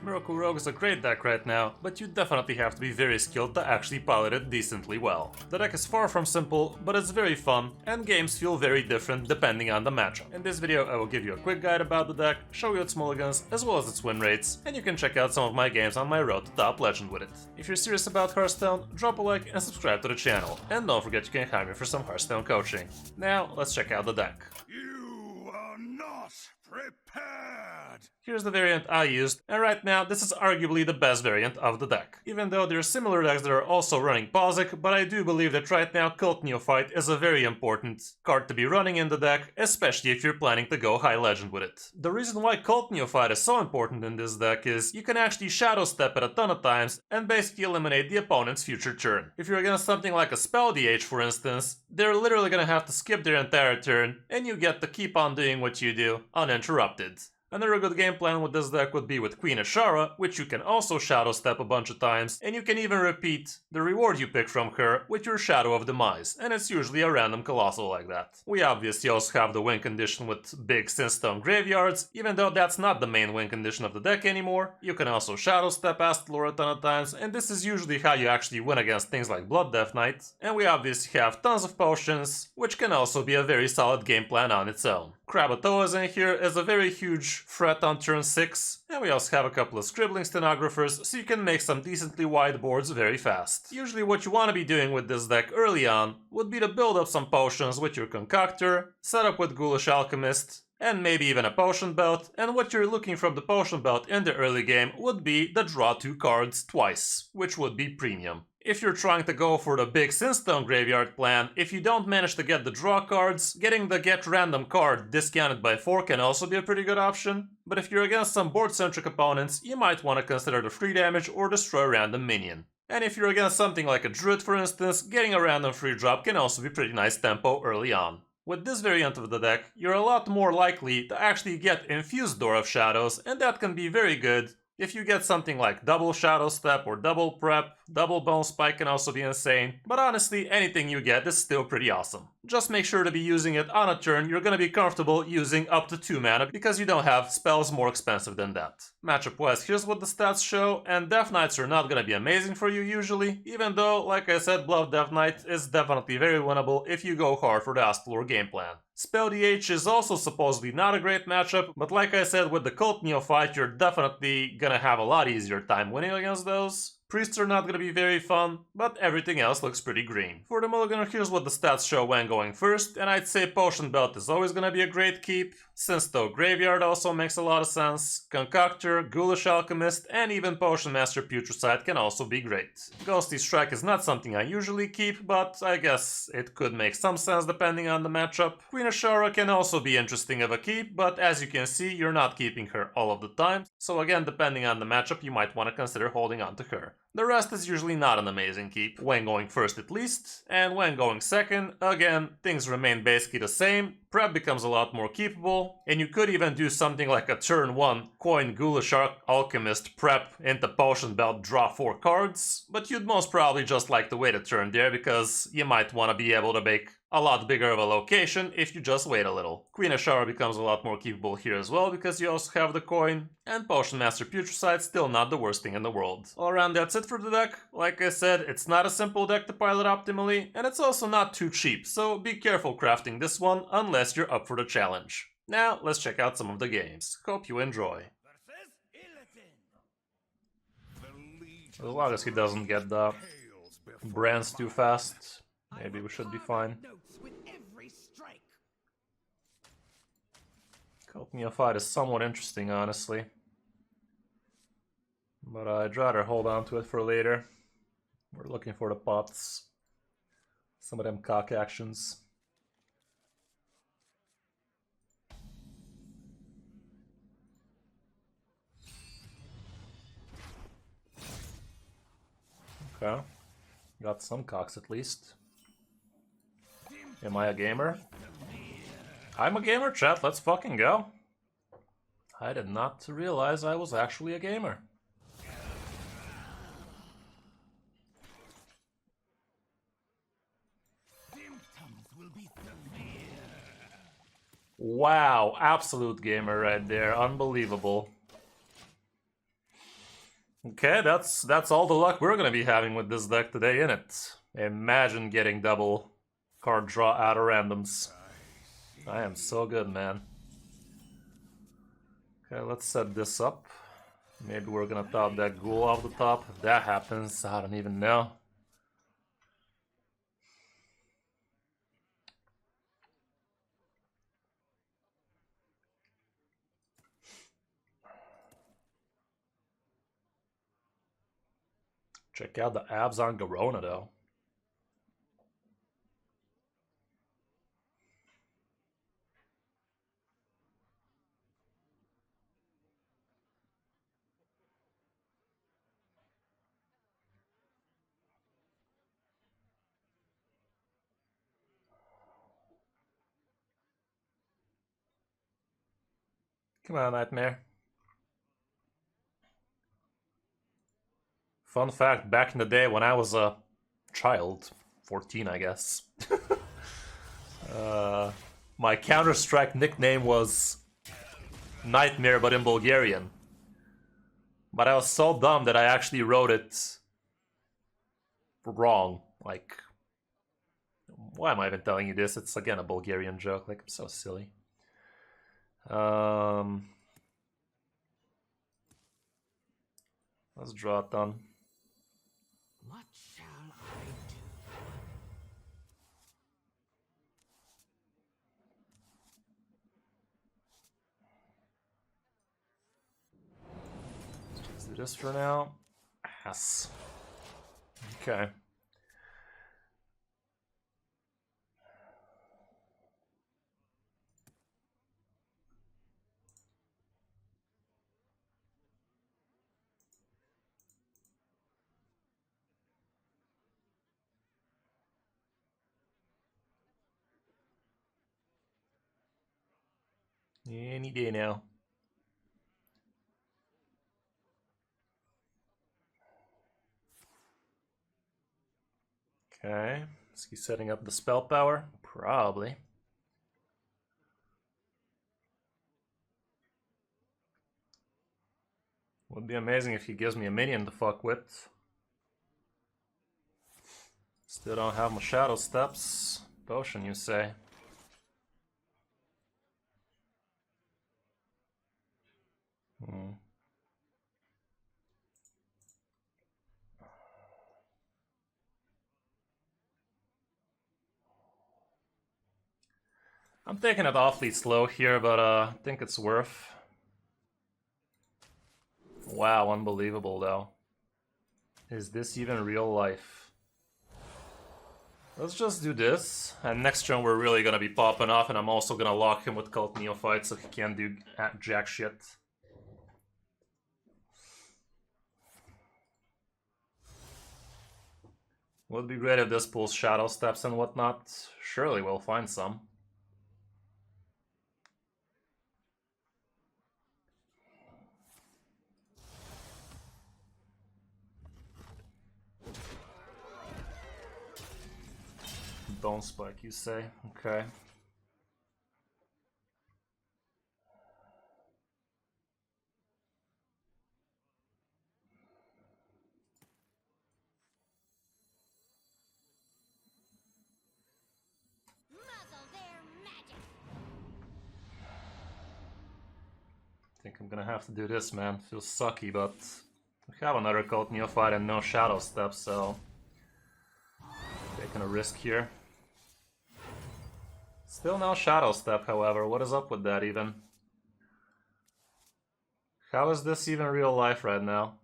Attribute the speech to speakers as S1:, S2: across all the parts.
S1: Miracle Rogue is a great deck right now, but you definitely have to be very skilled to actually pilot it decently well. The deck is far from simple, but it's very fun, and games feel very different depending on the matchup. In this video I will give you a quick guide about the deck, show you its mulligans, as well as its win rates, and you can check out some of my games on my road to top legend with it. If you're serious about Hearthstone, drop a like and subscribe to the channel, and don't forget you can hire me for some Hearthstone coaching. Now let's check out the deck.
S2: You are not prepared!
S1: Here's the variant I used, and right now this is arguably the best variant of the deck. Even though there are similar decks that are also running Pozic, but I do believe that right now Cult Neophyte is a very important card to be running in the deck, especially if you're planning to go high legend with it. The reason why Cult Neophyte is so important in this deck is you can actually Shadow Step it a ton of times and basically eliminate the opponent's future turn. If you're against something like a Spell DH for instance, they're literally gonna have to skip their entire turn, and you get to keep on doing what you do uninterrupted. Another good game plan with this deck would be with Queen Ashara, which you can also Shadow Step a bunch of times, and you can even repeat the reward you pick from her with your Shadow of Demise, and it's usually a random Colossal like that. We obviously also have the win condition with big Sinstone Graveyards, even though that's not the main win condition of the deck anymore. You can also Shadow Step Astalor a ton of times, and this is usually how you actually win against things like Blood Death Knight. And we obviously have tons of potions, which can also be a very solid game plan on its own. Krabatoas in here is a very huge threat on turn 6, and we also have a couple of Scribbling Stenographers, so you can make some decently wide boards very fast. Usually what you want to be doing with this deck early on would be to build up some potions with your Concoctor, set up with Ghoulish Alchemist, and maybe even a potion belt, and what you're looking from the potion belt in the early game would be the draw 2 cards twice, which would be premium. If you're trying to go for the big Sinstone Graveyard plan, if you don't manage to get the draw cards, getting the get random card discounted by 4 can also be a pretty good option. But if you're against some board-centric opponents, you might want to consider the free damage or destroy a random minion. And if you're against something like a Druid for instance, getting a random free drop can also be pretty nice tempo early on. With this variant of the deck, you're a lot more likely to actually get Infused Door of Shadows, and that can be very good. If you get something like double Shadow Step or double Prep, double Bone Spike can also be insane, but honestly anything you get is still pretty awesome. Just make sure to be using it on a turn you're gonna be comfortable using up to 2 mana because you don't have spells more expensive than that. Matchup wise, here's what the stats show, and Death Knights are not gonna be amazing for you usually, even though, like I said, Bluff Death Knight is definitely very winnable if you go hard for the Astalor game plan. Spell DH is also supposedly not a great matchup, but like I said, with the Cult Neophyte you're definitely gonna have a lot easier time winning against those. Priests are not gonna be very fun, but everything else looks pretty green. For the mulligan, here's what the stats show when going first, and I'd say Potion Belt is always gonna be a great keep. Sinstone Graveyard also makes a lot of sense. Concoctor, Ghoulish Alchemist, and even Potion Master Putricide can also be great. Ghostly Strike is not something I usually keep, but I guess it could make some sense depending on the matchup. Queen Ashara can also be interesting of a keep, but as you can see, you're not keeping her all of the time, so again, depending on the matchup, you might want to consider holding on to her. The rest is usually not an amazing keep, when going first at least, and when going second, again, things remain basically the same. Prep becomes a lot more keepable, and you could even do something like a turn 1 coin Ghoulish Alchemist prep into Potion Belt draw 4 cards, but you'd most probably just like to wait a turn there because you might want to be able to make a lot bigger of a location if you just wait a little. Queen Ashara becomes a lot more keepable here as well because you also have the coin, and Potion Master Putricide still not the worst thing in the world. All around that's it for the deck. Like I said, it's not a simple deck to pilot optimally, and it's also not too cheap, so be careful crafting this one unless you're up for the challenge. Now let's check out some of the games. Hope you enjoy. As long as he doesn't get the brands too fast, maybe we should be fine. Cult Neophyte is somewhat interesting, honestly. But I'd rather hold on to it for later. We're looking for the pots. Some of them cock actions. Okay. Got some cocks at least. Am I a gamer? I'm a gamer, chat. Let's fucking go. I did not realize I was actually a gamer. Wow, absolute gamer right there. Unbelievable. Okay, that's all the luck we're gonna be having with this deck today, innit? Imagine getting double card draw out of randoms. I am so good, man. Okay, let's set this up. Maybe we're gonna top that ghoul off the top. If that happens, I don't even know. Check out the abs on Garona, though. Come on, Nightmare. Fun fact, back in the day when I was a child, 14 I guess, my Counter-Strike nickname was Nightmare, but in Bulgarian. But I was so dumb that I actually wrote it wrong. Like, why am I even telling you this? It's again a Bulgarian joke. Like, I'm so silly. Let's draw it done.
S3: What shall I do?
S1: Let's do this for now. Yes. Okay. Any day now. Okay. Is he setting up the spell power? Probably. Would be amazing if he gives me a minion to fuck with. Still don't have my shadow steps. Potion, you say? I'm taking it awfully slow here, but I think it's worth. Wow, unbelievable though. Is this even real life? Let's just do this, and next turn we're really gonna be popping off, and I'm also gonna lock him with Cult Neophyte so he can't do jack shit. Would be great if this pulls Shadow Steps and whatnot. Surely we'll find some. Bone Spike, you say? Okay. I think I'm gonna have to do this, man. Feels sucky, but we have another Cult Neophyte and no Shadow Steps, so taking a risk here. Still no Shadow Step, however. What is up with that even? How is this even real life right now?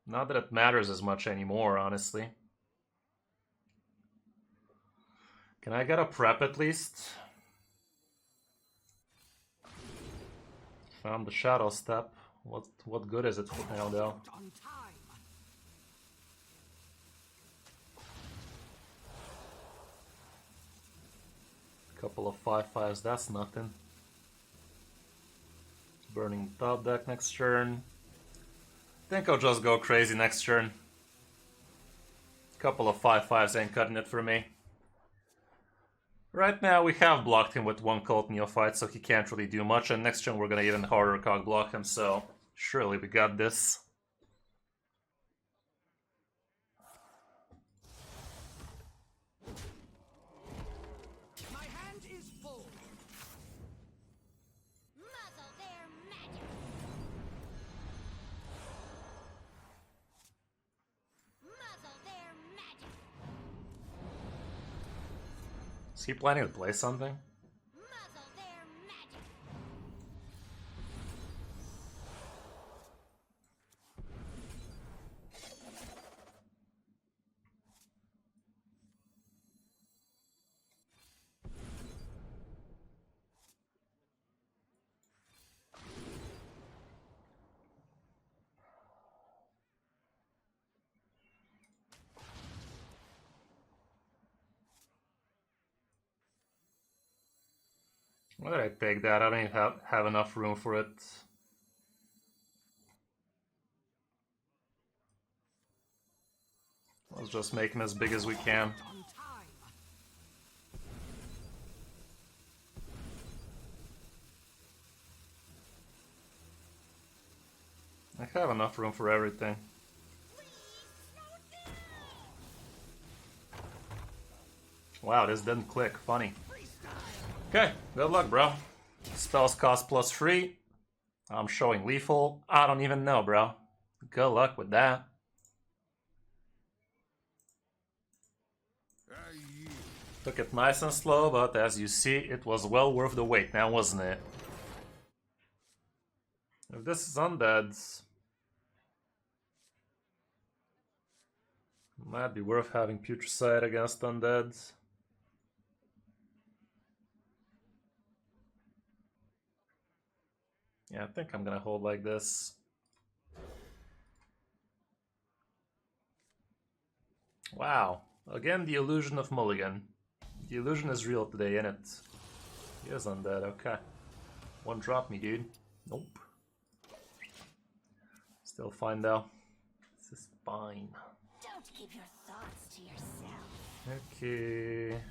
S1: Not that it matters as much anymore, honestly. Can I get a prep at least? Found the Shadow Step. What good is it for now, though?
S3: On time.
S1: Couple of 5/5s, that's nothing. Burning the top deck next turn. Think I'll just go crazy next turn. Couple of 5/5s ain't cutting it for me. Right now we have blocked him with one Cult Neophyte, so he can't really do much, and next turn we're gonna even harder cog block him, so surely we got this. Is he planning to play something?
S4: Muzzle their magic.
S1: Why did I take that? I don't even have enough room for it. Let's just make him as big as we can.
S3: On time.
S1: I have enough room for everything. Wow, this didn't click. Funny. Okay, good luck, bro. Spells cost +3. I'm showing lethal. I don't even know, bro. Good luck with that. Took it nice and slow, but as you see, it was well worth the wait now, wasn't it? If this is undead, might be worth having Putricide against undead. Yeah, I think I'm gonna hold like this. Wow. Again, the illusion of mulligan. The illusion is real today, ain't it? He is undead, okay. One drop me, dude. Nope. Still fine though. This is fine.
S4: Don't keep your thoughts to yourself.
S1: Okay.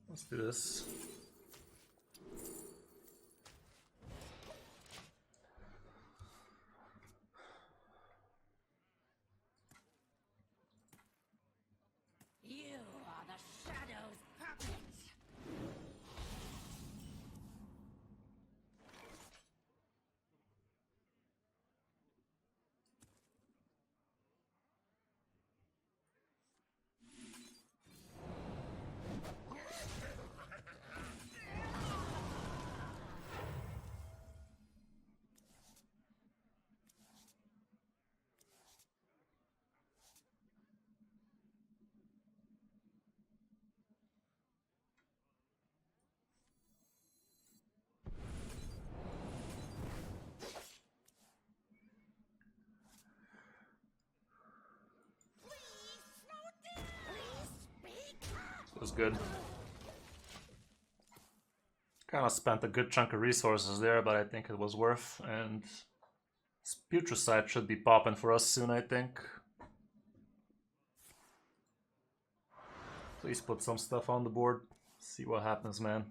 S1: Let's do this.
S4: You are the shadow's puppet.
S1: It was good. Kind of spent a good chunk of resources there, but I think it was worth. And Putricide should be popping for us soon, I think. Please put some stuff on the board. See what happens, man.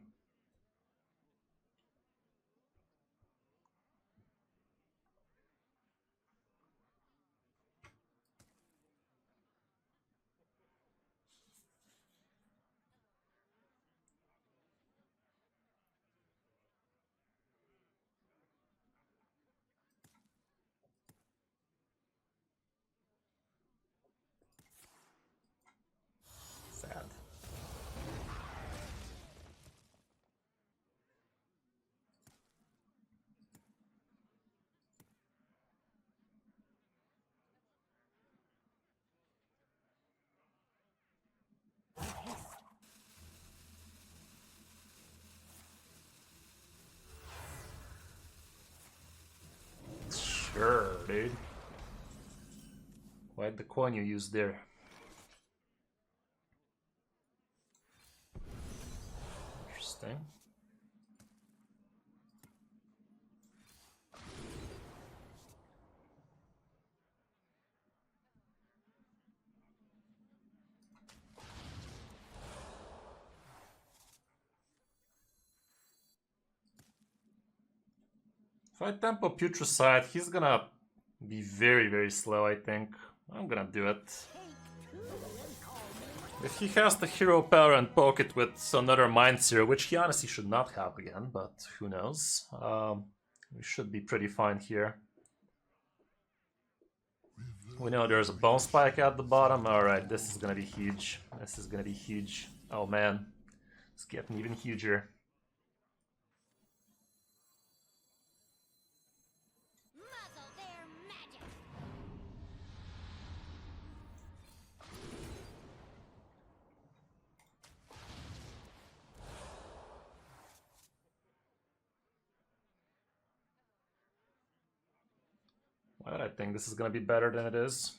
S1: Sad. Sure, dude. Why'd the coin you used there? Interesting. If I tempo Putricide, he's gonna be very, very slow, I think. I'm gonna do it. If he has the hero power and poke it with another Mind Seer, which he honestly should not have again, but who knows. We should be pretty fine here. We know there's a Bone Spike at the bottom. Alright, this is gonna be huge. This is gonna be huge. Oh man, it's getting even huger.
S4: Muzzle their magic.
S1: Why did I think this is gonna be better than it is?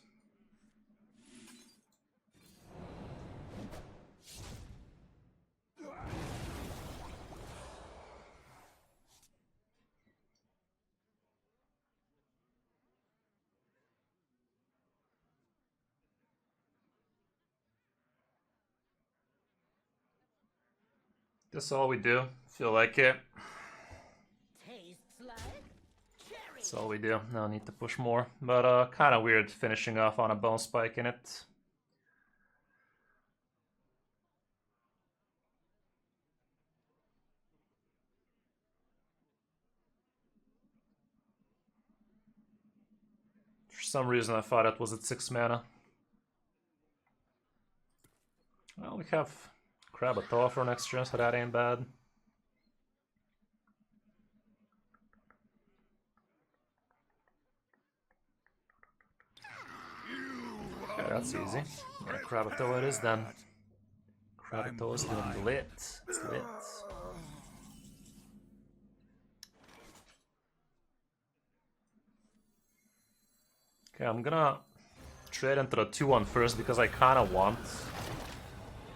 S1: That's all we do. Feel like it.
S3: Tastes like cherry.
S1: That's all we do. No need to push more. But kind of weird finishing off on a Bone Spike in it. For some reason I thought it was at 6 mana. Well, we have Krakatoa for next turn, so that ain't bad. Okay, that's easy. Yeah, Krakatoa it is then. Krakatoa's doing lit. It's lit. Okay, I'm gonna trade into the 2-1 first because I kinda want.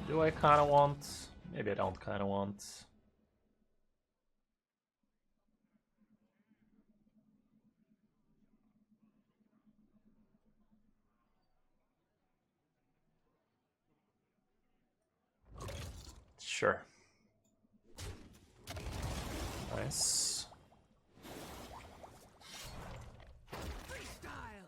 S1: Do I kinda want? Maybe I don't kinda want. Sure. Nice.
S3: Freestyle.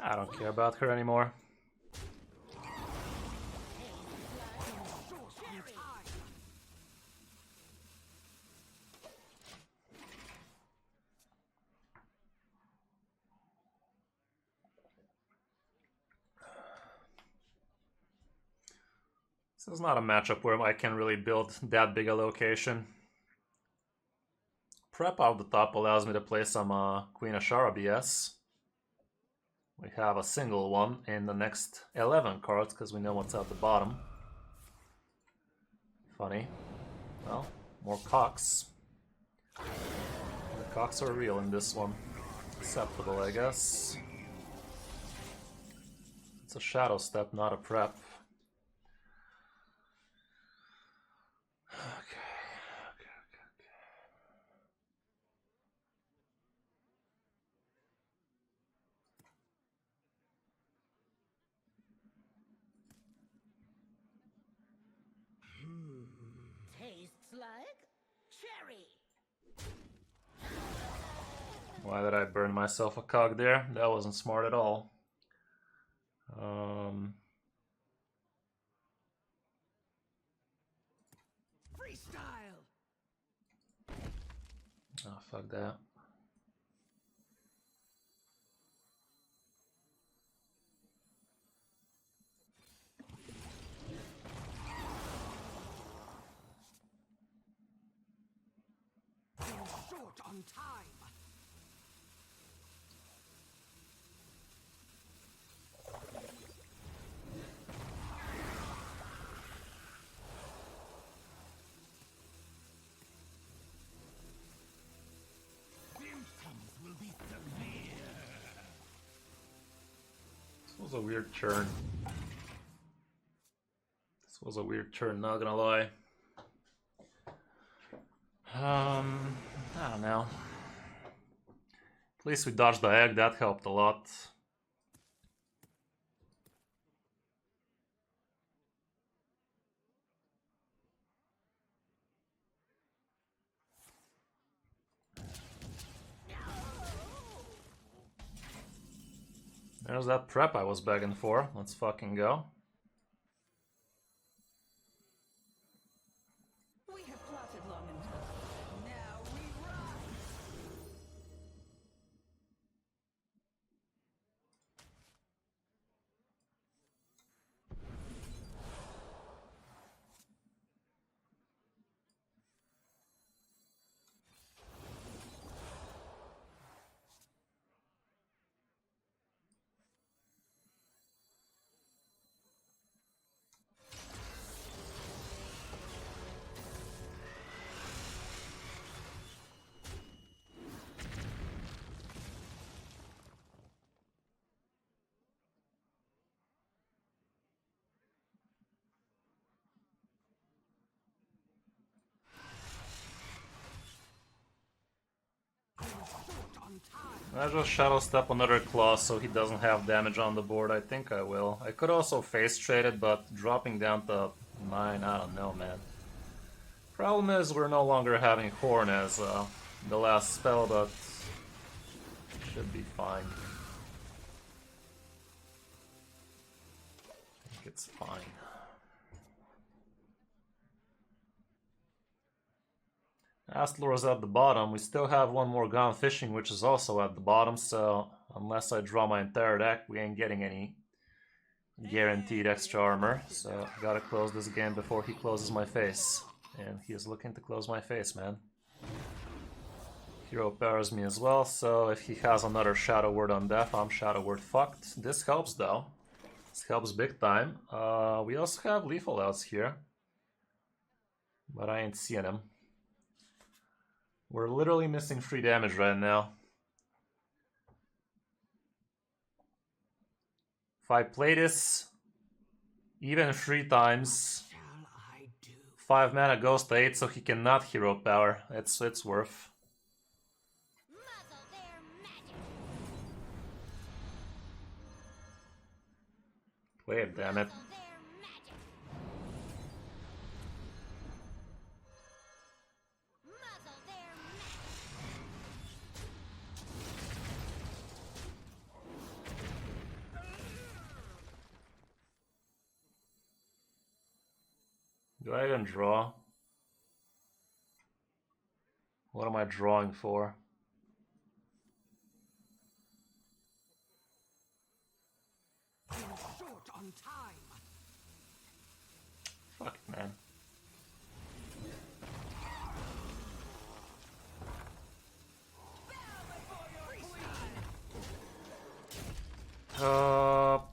S1: I don't care about her anymore. This is not a matchup where I can really build that big a location. Prep out the top allows me to play some Queen Ashara BS. We have a single one in the next 11 cards because we know what's at the bottom. Funny. Well, more cocks. The cocks are real in this one. Acceptable, I guess. It's a shadow step, not a prep.
S3: Tastes like cherry.
S1: Why did I burn myself a cog there? That wasn't smart at all.
S3: Freestyle.
S1: Oh, fuck that.
S3: Short on time. Symptoms will be severe.
S1: This was a weird turn. This was a weird turn, not gonna lie. I don't know. At least we dodged the egg, that helped a lot. There's that prep I was begging for. Let's fucking go.
S3: We have plotted long enough. Now we run.
S1: I just Shadow Step another claw so he doesn't have damage on the board. I think I will. I could also face trade it, but dropping down to 9, I don't know, man. Problem is we're no longer having Horn as the last spell, but should be fine. I think it's fine. Astlor's at the bottom. We still have one more Gone Fishing, which is also at the bottom, so unless I draw my entire deck, we ain't getting any guaranteed extra armor. So I gotta close this game before he closes my face. And he is looking to close my face, man. Hero powers me as well, so if he has another Shadow Word on death, I'm Shadow Word fucked. This helps though. This helps big time. We also have Lethal Outs here. But I ain't seeing him. We're literally missing 3 damage right now. If I play this even 3 times, 5 mana goes to 8, so he cannot hero power. It's worth.
S4: Muzzle their magic.
S1: Play it, damn it.
S4: Muzzle their magic. Muzzle their
S1: Do I even draw? What am I drawing for?
S3: Short on time.
S1: Fuck it, man.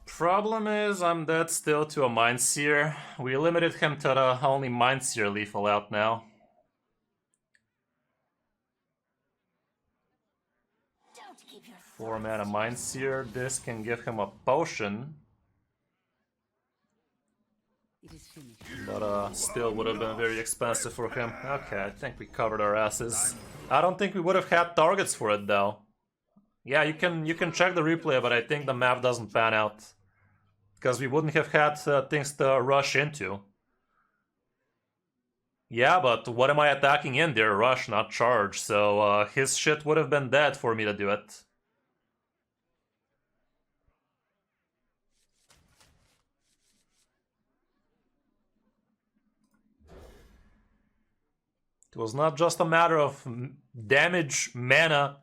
S1: Problem is I'm dead still to a Mindseer. We limited him to the only Mindseer lethal out now.
S4: Don't keep your
S1: 4 mana Mindseer. This can give him a potion,
S3: It is finished.
S1: but still would have been very expensive for him. Okay, I think we covered our asses. I don't think we would have had targets for it though. Yeah, you can check the replay, but I think the map doesn't pan out. Because we wouldn't have had things to rush into. Yeah, but what am I attacking in there? Rush, not charge. So his shit would have been dead for me to do it. It was not just a matter of damage, mana,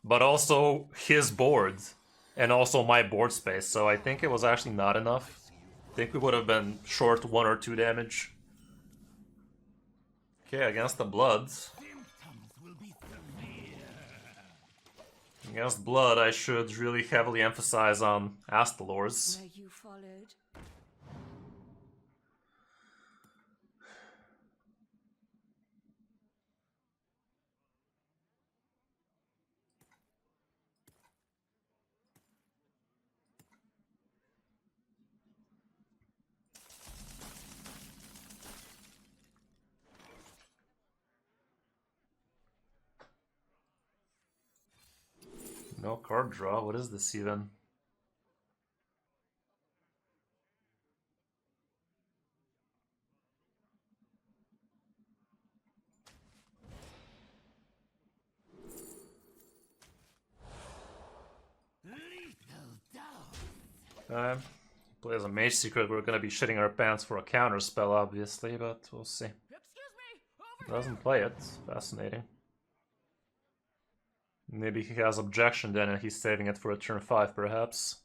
S1: but also his board. And also my board space, so I think it was actually not enough. I think we would have been short 1 or 2 damage. Okay, against the Bloods. Against Blood, I should really heavily emphasize on Astalors.
S3: Where you followed.
S1: No card draw, what is this even?
S3: Lethal down.
S1: Play as a mage secret, we're gonna be shitting our pants for a counter spell, obviously, but we'll see. Doesn't play it. Fascinating. Maybe he has objection then and he's saving it for a turn 5, perhaps.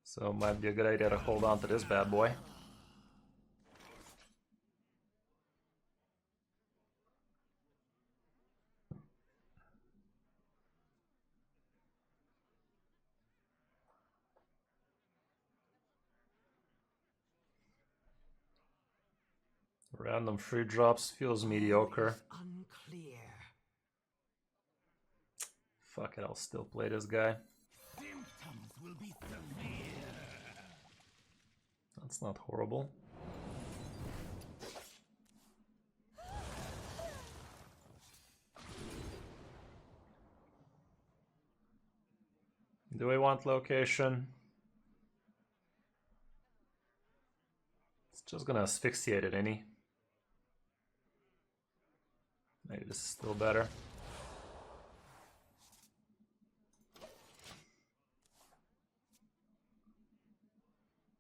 S1: So might be a good idea to hold on to this bad boy. Random free drops feels mediocre.
S3: Unclear.
S1: Fuck it, I'll still play this guy.
S2: Symptoms will be severe.
S1: That's not horrible. Do we want location? It's just gonna asphyxiate it, any. Maybe this is still better.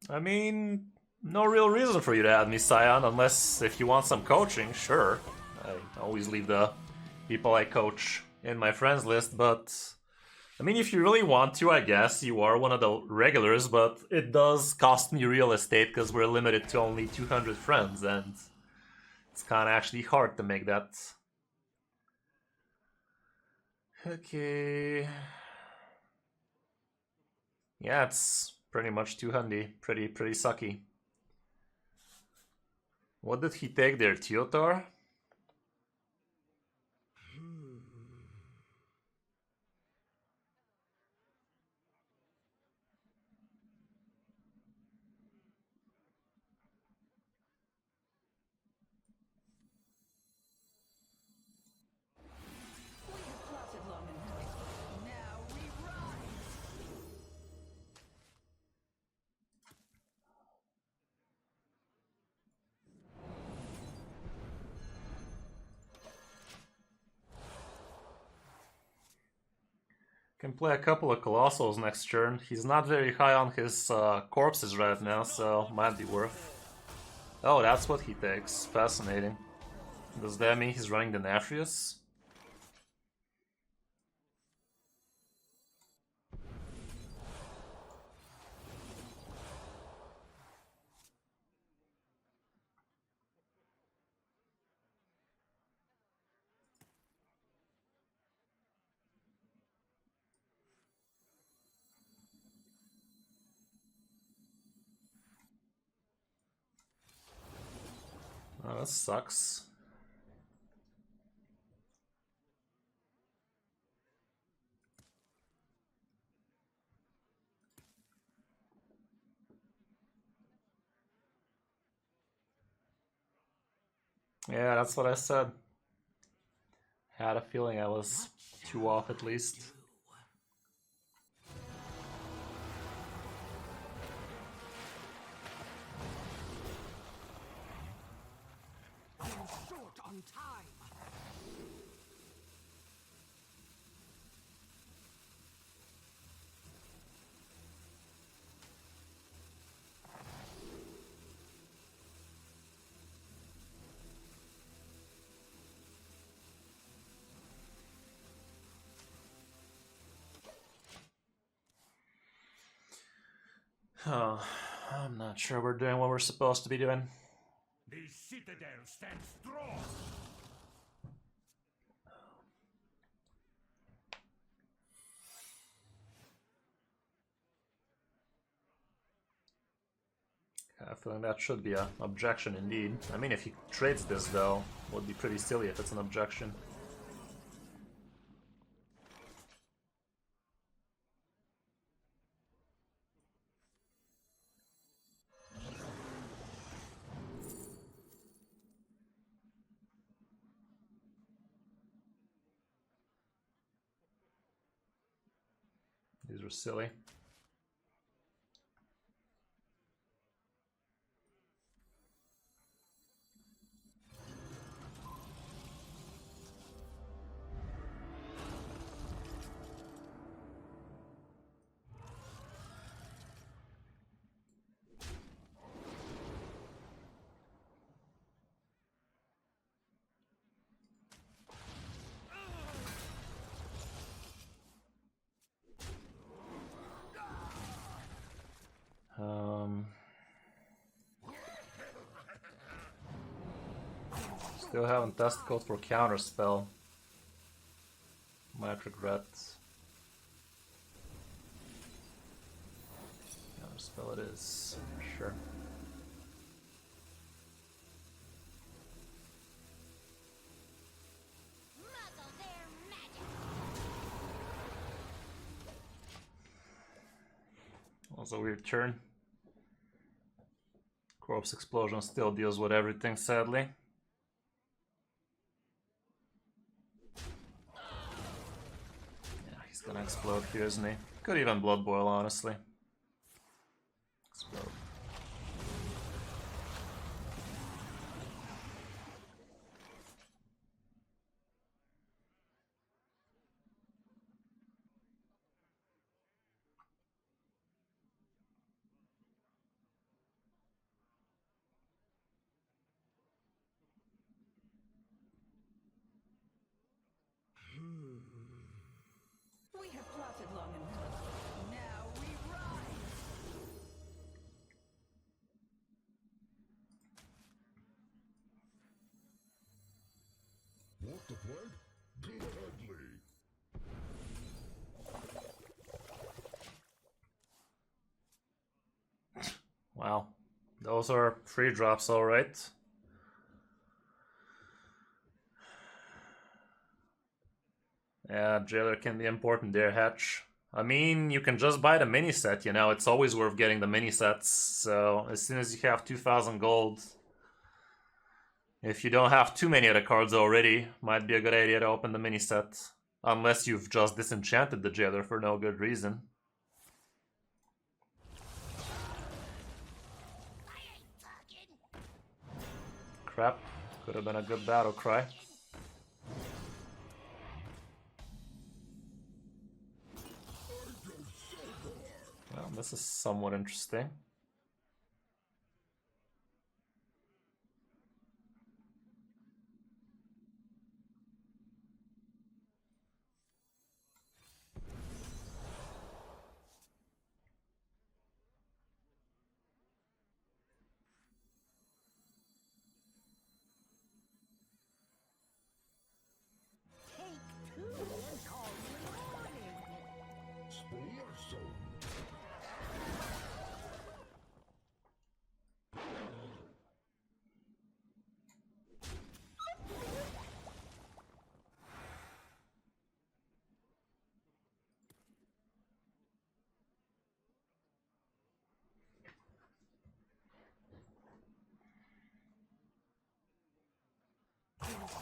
S1: I mean, no real reason for you to add me, Scion, unless if you want some coaching, sure. I always leave the people I coach in my friends list, but I mean, if you really want to, I guess you are one of the regulars, but it does cost me real estate because we're limited to only 200 friends, and it's kind of actually hard to make that. Okay. Yeah, it's pretty much 200. Pretty sucky. What did he take there, Teotar?
S3: We have plotted long enough. Now we rise.
S1: Can play a couple of Colossals next turn. He's not very high on his corpses right now, so might be worth. Oh, that's what he takes. Fascinating. Does that mean he's running the Naphrius? Oh, that sucks. Yeah, that's what I said. Had a feeling I was too off at least.
S3: I'm short on time.
S1: Oh, I'm not sure we're doing what we're supposed to be doing.
S2: The citadel stands strong.
S1: I have a feeling that should be an objection indeed. I mean, if he trades this though, it would be pretty silly if it's an objection. These are silly. Still haven't test code for counterspell. Might regret. Counterspell it is, sure.
S4: Muzzle their magic.
S1: Also a weird turn. Corpse Explosion still deals with everything, sadly. Yeah, he's gonna explode here, isn't he? Could even Blood Boil, honestly. Explode.
S3: We have plotted long enough. Now we rise.
S2: Want to play? Gladly.
S1: Wow. Those are free drops, alright. Yeah, Jailer can be important there, Hatch. I mean, you can just buy the mini set, you know, it's always worth getting the mini sets. So, as soon as you have 2000 gold, if you don't have too many of the cards already, might be a good idea to open the mini set. Unless you've just disenchanted the Jailer for no good reason. Crap, could have been a good battle cry. Well, this is somewhat interesting.
S4: Take two and call me morning.
S2: Splurso.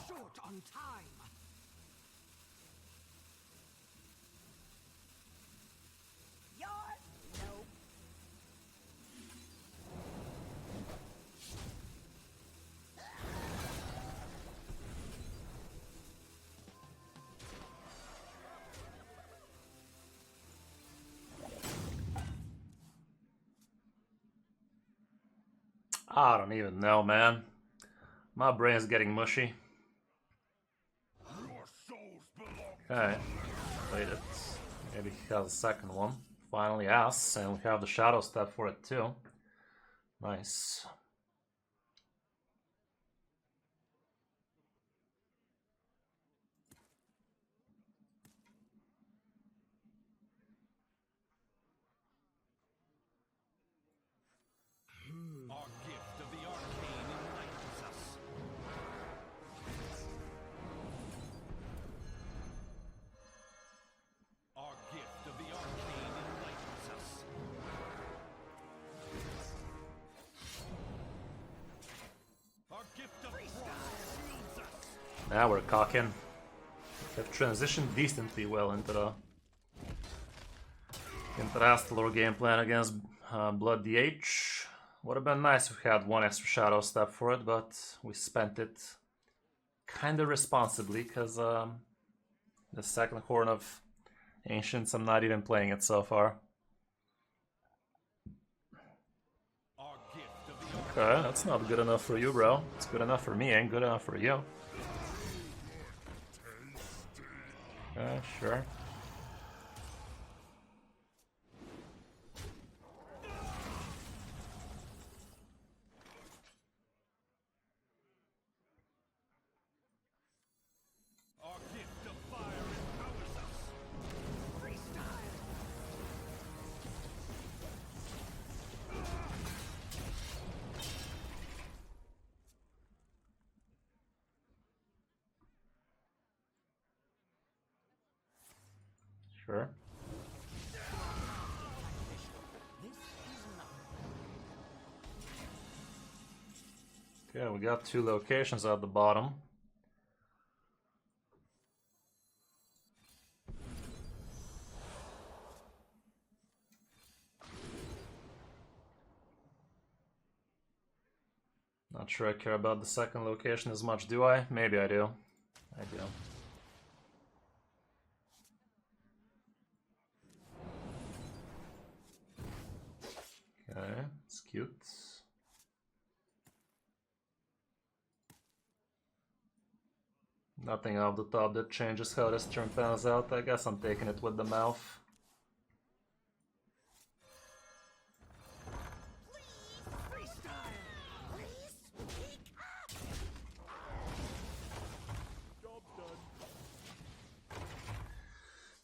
S3: Short on time.
S4: Yours? Nope.
S1: I don't even know, man. My brain's getting mushy.
S2: Your souls belong.
S1: Okay, played it. Maybe he has a second one. Finally has, and we have the Shadow Step for it too. Nice.
S2: Our gift of the arcane enlightens us. Our gift of the arcane enlightens us. Our gift of frost shields us.
S1: Now we're cocking. They've transitioned decently well into the Astalor game plan against Blood DH. Would have been nice if we had one extra Shadow Step for it, but we spent it kind of responsibly because the second Horn of Ancients, I'm not even playing it so far.
S2: Our gift of the
S1: Okay, that's not good enough for you, bro. It's good enough for me, ain't good enough for you. Okay, sure. Sure. Okay, we got 2 locations at the bottom. Not sure I care about the second location as much, do I? Maybe I do. I do. Okay, it's cute. Nothing off the top that changes how this turn pans out. I guess I'm taking it with the mouth.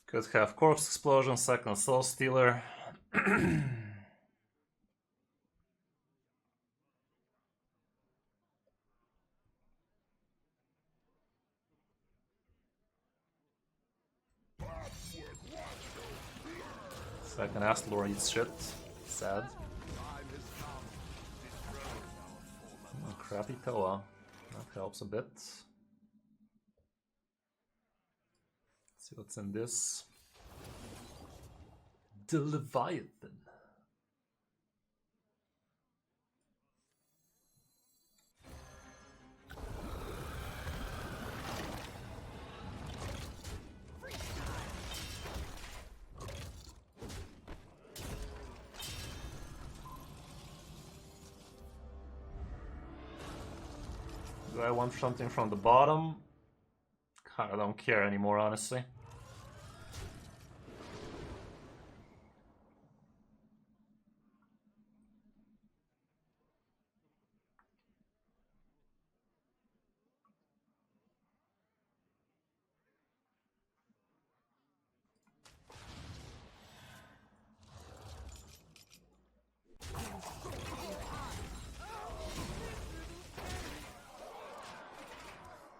S1: Could have Corpse Explosion, second Soul Stealer. Second Astlor eats shit. Sad. Crappy Toa. That helps a bit. See what's in this. The Leviathan. Do I want something from the bottom? I don't care anymore, honestly.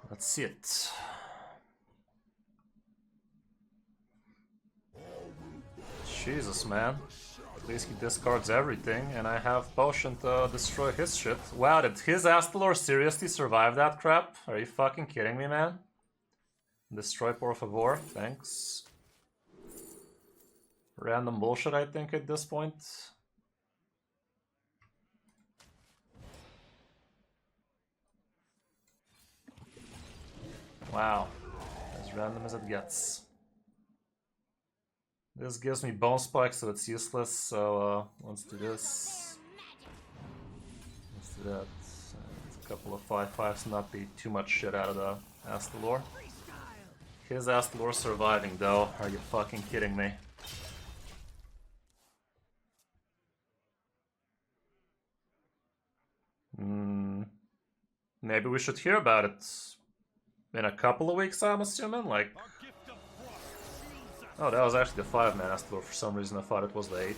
S1: Let's see it. Jesus, man. At least he discards everything, and I have potion to destroy his shit. Wow, did his Astalor seriously survive that crap? Are you fucking kidding me, man? Destroy por favor, thanks. Random bullshit, I think, at this point. Wow, as random as it gets. This gives me bone spike, so it's useless, so let's do this. Let's do that. A couple of 5/5s, not be too much shit out of the Astalor. His Astalor surviving though, are you fucking kidding me? Maybe we should hear about it in a couple of weeks, I'm assuming, like... Oh, that was actually the 5-man Astalor. For some reason I thought it was the 8.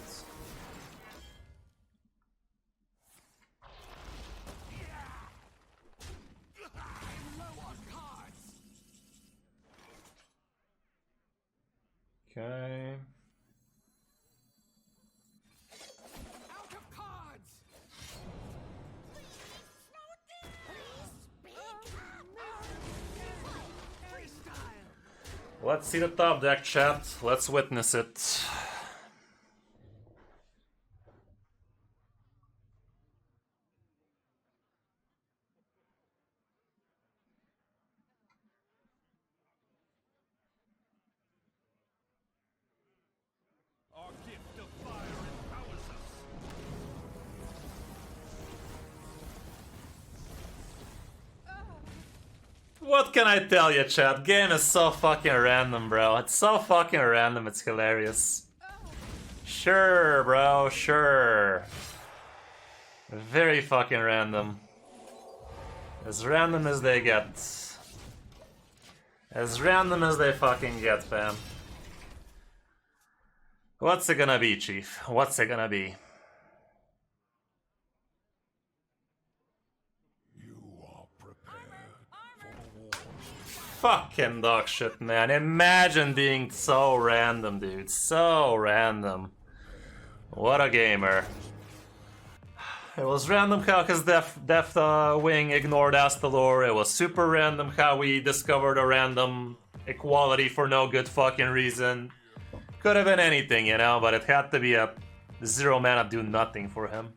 S1: Okay. Let's see the top deck, chat. Let's witness it.
S2: Our gift of fire empowers us.
S1: What can I tell you, chat? Game is so fucking random, bro. It's so fucking random, it's hilarious. Sure, bro, sure. Very fucking random. As random as they get. As random as they fucking get, fam. What's it gonna be, Chief? What's it gonna be? Fucking dog shit, man. Imagine being so random, dude. So random. What a gamer. It was random how his Death Wing ignored Astalor. It was super random how we discovered a random equality for no good fucking reason. Could have been anything, you know, but it had to be a 0 mana do nothing for him.